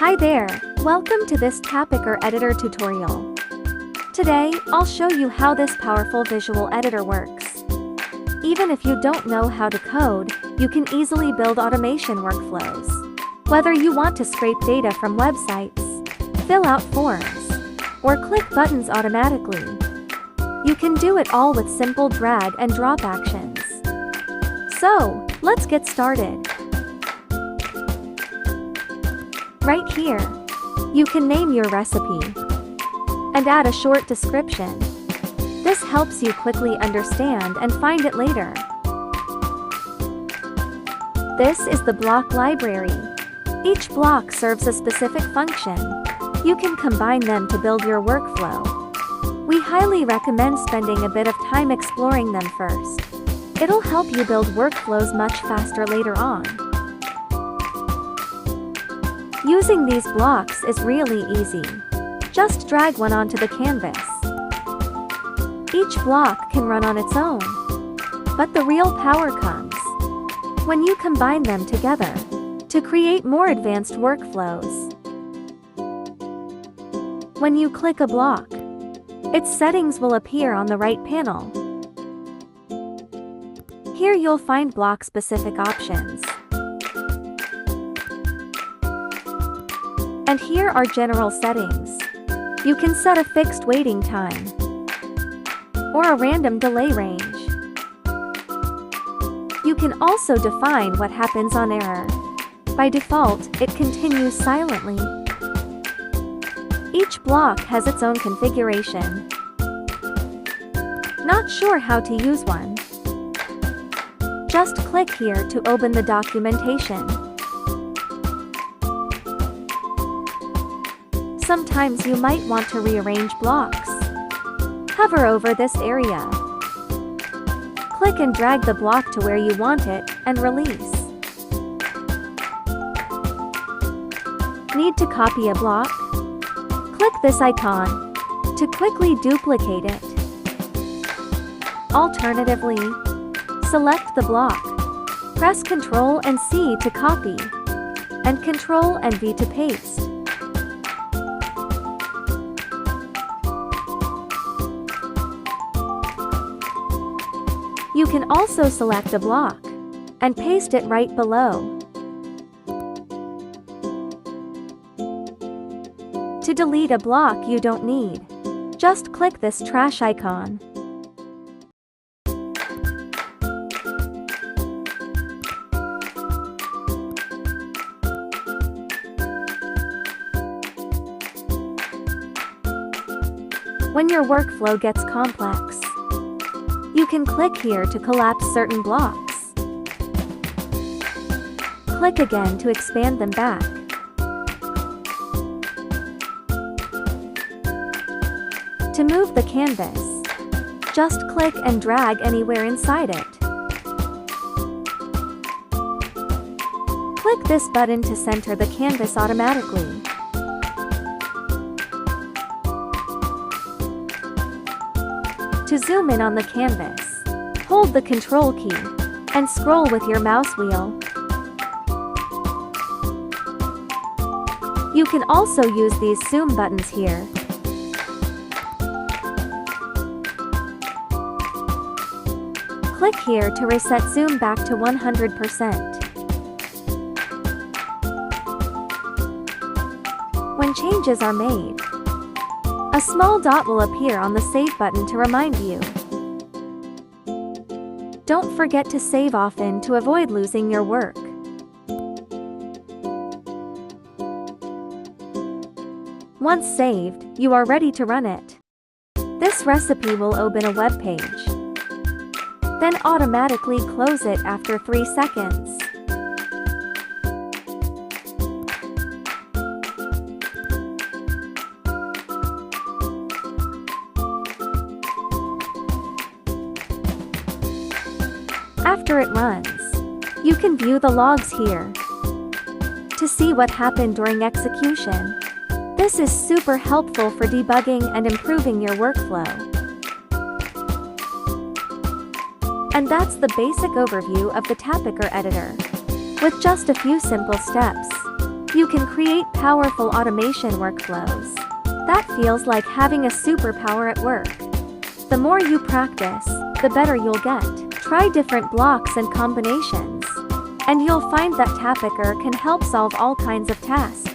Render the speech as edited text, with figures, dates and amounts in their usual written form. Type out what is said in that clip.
Hi there, welcome to this Tapicker Editor tutorial. Today, I'll show you how this powerful visual editor works. Even if you don't know how to code, you can easily build automation workflows. Whether you want to scrape data from websites, fill out forms, or click buttons automatically, you can do it all with simple drag and drop actions. So, let's get started. Right here, you can name your recipe and add a short description. This helps you quickly understand and find it later. This is the block library. Each block serves a specific function. You can combine them to build your workflow. We highly recommend spending a bit of time exploring them first. It'll help you build workflows much faster later on. Using these blocks is really easy. Just drag one onto the canvas. Each block can run on its own. But the real power comes when you combine them together to create more advanced workflows. When you click a block, its settings will appear on the right panel. Here you'll find block-specific options. And here are general settings. You can set a fixed waiting time or a random delay range. You can also define what happens on error. By default, it continues silently. Each block has its own configuration. Not sure how to use one? Just click here to open the documentation. Sometimes you might want to rearrange blocks. Hover over this area. Click and drag the block to where you want it, and release. Need to copy a block? Click this icon to quickly duplicate it. Alternatively, select the block. Press Ctrl and C to copy, and Ctrl and V to paste. You can also select a block and paste it right below. To delete a block you don't need, just click this trash icon. When your workflow gets complex, you can click here to collapse certain blocks. Click again to expand them back. To move the canvas, just click and drag anywhere inside it. Click this button to center the canvas automatically. To zoom in on the canvas, hold the Control key and scroll with your mouse wheel. You can also use these zoom buttons here. Click here to reset zoom back to 100%. When changes are made, a small dot will appear on the Save button to remind you. Don't forget to save often to avoid losing your work. Once saved, you are ready to run it. This recipe will open a web page. Then automatically close it after 3 seconds. After it runs, you can view the logs here to see what happened during execution. This is super helpful for debugging and improving your workflow. And that's the basic overview of the Tapicker editor. With just a few simple steps, You can create powerful automation workflows. That feels like having a superpower at work. The more you practice, the better you'll get. Try different blocks and combinations, and you'll find that Tapicker can help solve all kinds of tasks.